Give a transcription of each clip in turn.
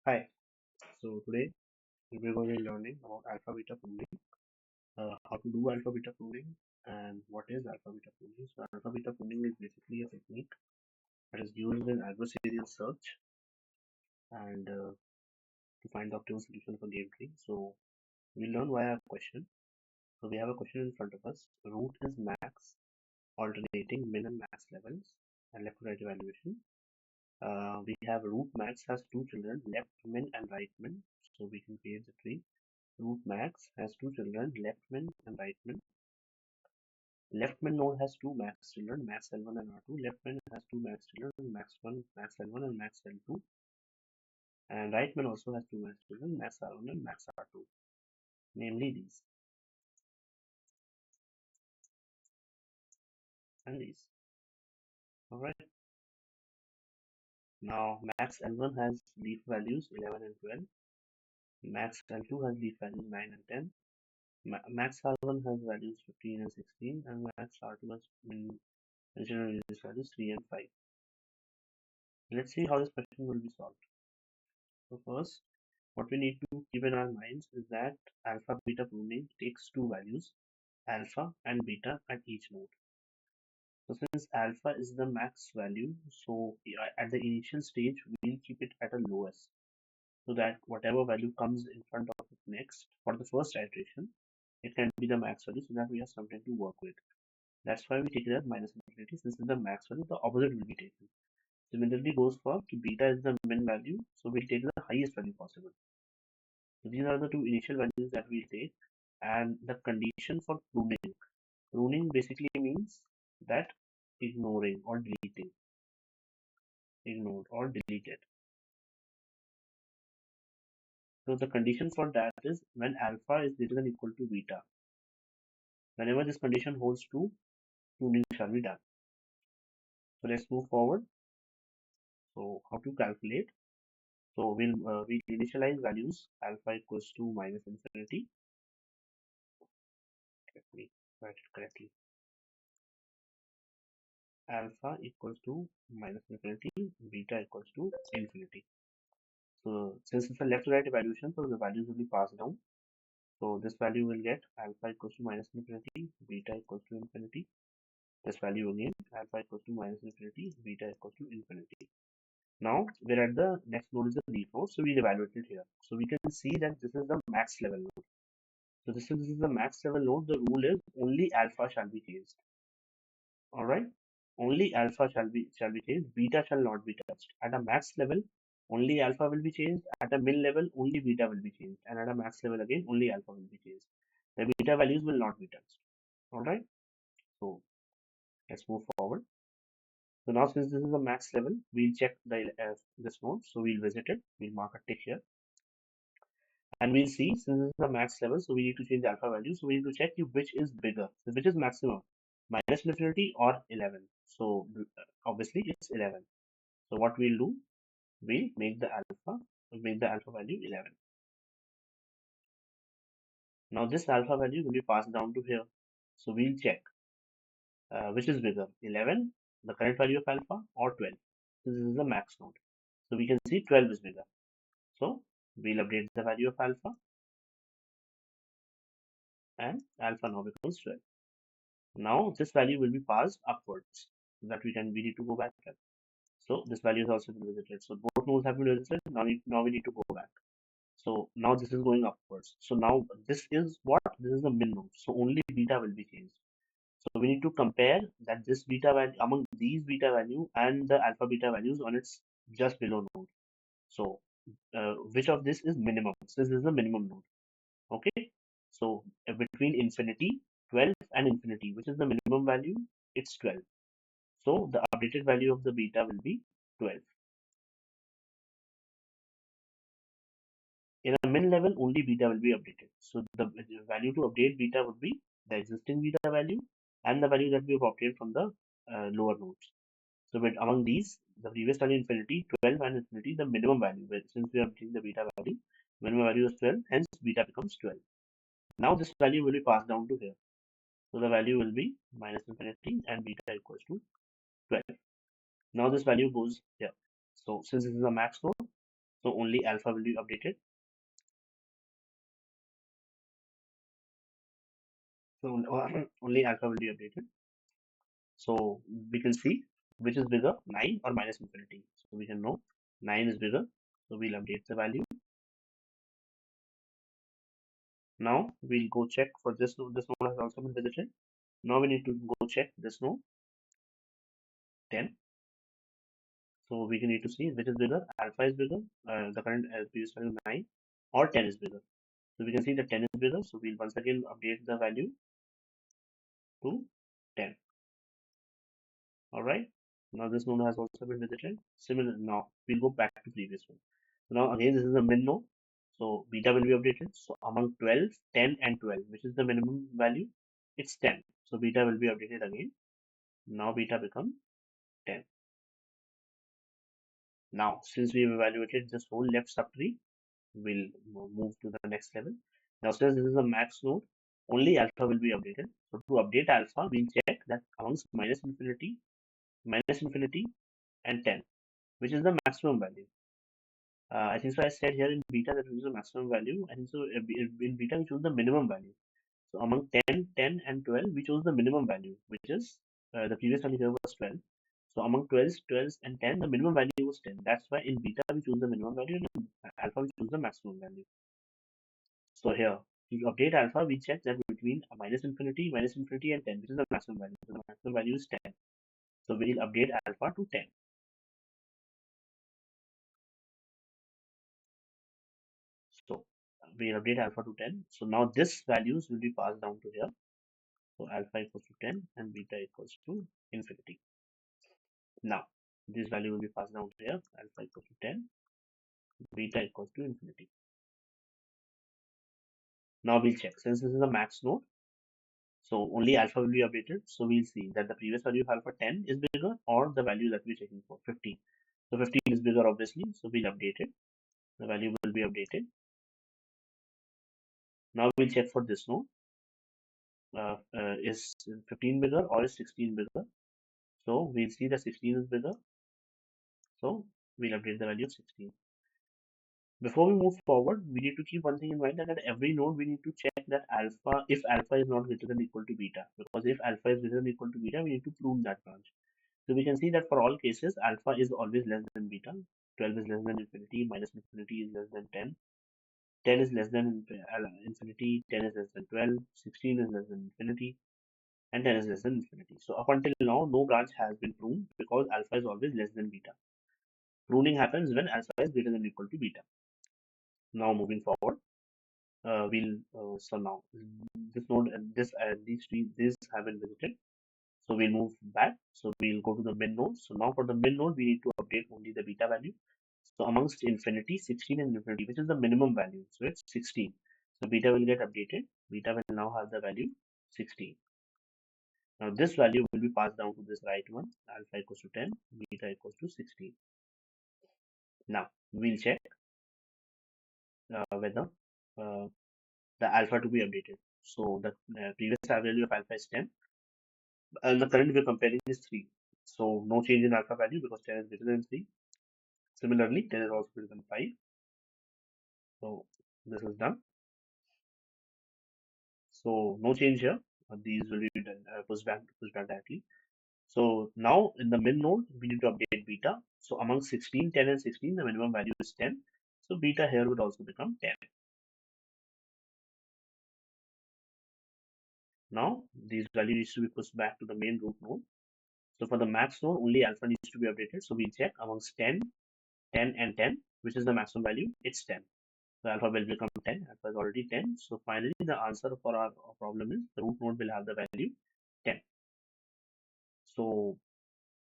Hi, so today we're going to be learning about alpha beta pruning, how to do alpha beta pruning, and what is alpha beta pruning. So, alpha beta pruning is basically a technique that is used in adversarial search and to find the optimal solution for game tree. So, we'll learn via a question. So, we have a question in front of us. Root is max, alternating min and max levels, and left to right evaluation. We have root max has two children, left min and right min. So, we can create the tree. Root max has two children, left min and right min. Left min node has two max children, max L1 and R2. Left min has two max children, max 1, max L1 and max L2. And right min also has two max children, max R1 and max R2. Namely these and these. Alright. Now max L1 has leaf values 11 and 12. Max L2 has leaf values 9 and 10. Max R1 has values 15 and 16. And max R2 has mentioned values 3 and 5. Let's see how this question will be solved. So first, what we need to keep in our minds is that alpha beta pruning takes two values, alpha and beta at each node. So since alpha is the max value, so at the initial stage, we'll keep it at a lowest so that whatever value comes in front of it next for the first iteration, it can be the max value so that we have something to work with. That's why we take it as minus infinity. Since it's the max value, the opposite will be taken. Similarly goes for beta is the min value, so we'll take the highest value possible. So these are the two initial values that we'll take, and the condition for pruning. Pruning basically means that ignoring or deleting, ignored or deleted. So the condition for that is when alpha is greater than or equal to beta. Whenever this condition holds true, pruning shall be done. So let's move forward. So how to calculate? So we'll initialize values alpha equals to minus infinity. Let me write it correctly. Alpha equals to minus infinity, beta equals to infinity. So since it's a left to right evaluation, so the values will be passed down. So this value will get alpha equals to minus infinity, beta equals to infinity. This value again, alpha equals to minus infinity, beta equals to infinity. Now we're at the next node is the leaf node, so we'll evaluate it here. So we can see that this is the max level node. So this is the max level node. The rule is only alpha shall be changed. Alright? Only alpha shall be changed, beta shall not be touched. At a max level, only alpha will be changed. At a min level, only beta will be changed. And at a max level again, only alpha will be changed. The beta values will not be touched. Alright? So let's move forward. So now since this is the max level, we'll check this node. So we'll visit it. We'll mark a tick here. And we'll see since this is the max level, so we need to change the alpha value. So we need to check which is bigger. So which is maximum? Minus infinity or 11. So obviously it's 11. So what we'll do, we'll make the alpha value 11. Now this alpha value will be passed down to here. So we'll check which is bigger, 11, the current value of alpha, or 12. This is the max node. So we can see 12 is bigger. So we'll update the value of alpha, and alpha now becomes 12. Now this value will be passed upwards so that we need to go back. So this value is also been visited. So both nodes have been visited. Now we need to go back. So now this is going upwards. So now this is what? This is the min node. So only beta will be changed. So we need to compare that this beta value among these beta value and the alpha beta values on its just below node. So which of this is minimum? So this is the minimum node. Okay. So between infinity, 12 and infinity, which is the minimum value? It's 12. So the updated value of the beta will be 12. In a min level, only beta will be updated. So the value to update beta would be the existing beta value and the value that we have obtained from the lower nodes. So but among these, the previous value infinity, 12 and infinity, the minimum value, since we are updating the beta value, minimum value is 12, hence beta becomes 12. Now this value will be passed down to here. So the value will be minus infinity and beta equals to 12. Now this value goes here. So since this is a max node, So only alpha will be updated. So only alpha will be updated. So we can see which is bigger, 9 or minus infinity. So we can know 9 is bigger. So we'll update the value. Now we'll go check for this node. This node has also been visited. Now we need to go check this node 10. So we can need to see which is bigger. Alpha is bigger. The current previous value 9 or 10 is bigger. So we can see that 10 is bigger. So we'll once again update the value to 10. All right. Now this node has also been visited. Similar. Now we'll go back to previous one. So now again this is a min node. So beta will be updated. So among 12, 10 and 12, which is the minimum value? It's 10. So beta will be updated again. Now beta become 10. Now since we have evaluated this whole left subtree, we'll move to the next level. Now since this is a max node, only alpha will be updated. So to update alpha, we'll check that amongst minus infinity and 10, which is the maximum value. I think so. I said here in beta that is the maximum value. I think so. In beta, we choose the minimum value. So among 10, 10, and 12, we chose the minimum value, which is the previous value here was 12. So among 12s, 12s, and 10, the minimum value was 10. That's why in beta, we choose the minimum value, and in alpha, we choose the maximum value. So here, to update alpha, we check that between minus infinity, and 10, which is the maximum value. So the maximum value is 10. So we'll update alpha to 10. So we'll update alpha to 10. So now this values will be passed down to here. So alpha equals to 10 and beta equals to infinity. Now this value will be passed down to here. Alpha equals to 10, beta equals to infinity. Now we'll check. Since this is a max node, so only alpha will be updated. So we'll see that the previous value of alpha 10 is bigger or the value that we're checking for 15. So 15 is bigger obviously. So we'll update it. The value will be updated. Now we'll check for this node. Is 15 bigger or is 16 bigger? So we'll see that 16 is bigger. So we'll update the value of 16. Before we move forward, we need to keep one thing in mind that at every node we need to check that alpha, if alpha is not greater than equal to beta. Because if alpha is greater than equal to beta, we need to prune that branch. So we can see that for all cases, alpha is always less than beta. 12 is less than infinity, minus infinity is less than 10. 10 is less than infinity, 10 is less than 12, 16 is less than infinity, and 10 is less than infinity. So up until now, no branch has been pruned because alpha is always less than beta. Pruning happens when alpha is greater than or equal to beta. Now moving forward, so now this node and these have been visited. So we'll move back. So we'll go to the min node. So now for the min node, we need to update only the beta value. So amongst infinity, 16 and infinity, which is the minimum value. So it's 16. So beta will get updated. Beta will now have the value 16. Now this value will be passed down to this right one. Alpha equals to 10, beta equals to 16. Now we'll check whether the alpha to be updated. So the previous value of alpha is 10 and the current we're comparing is 3. So no change in alpha value because 10 is greater than 3. Similarly, 10 is also greater than 5. So this is done. So no change here. These will be done, pushed back directly. So now in the min node, we need to update beta. So among 16, 10 and 16, the minimum value is 10. So beta here would also become 10. Now these values needs to be pushed back to the main root node. So for the max node, only alpha needs to be updated. So we check amongst 10, 10 and 10, which is the maximum value, it's 10. So alpha will become 10, alpha is already 10. So finally the answer for our problem is the root node will have the value 10. So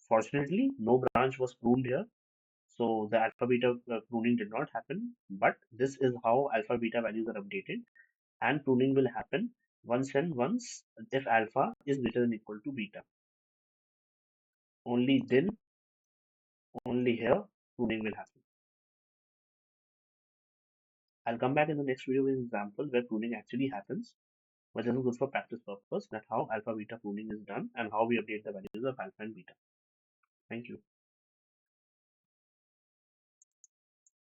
fortunately, no branch was pruned here. So the alpha beta pruning did not happen, but this is how alpha beta values are updated, and pruning will happen once if alpha is greater than or equal to beta. Only then, only here, pruning will happen. I'll come back in the next video with an example where pruning actually happens, but this is good for practice purpose, that how alpha beta pruning is done and how we update the values of alpha and beta. Thank you.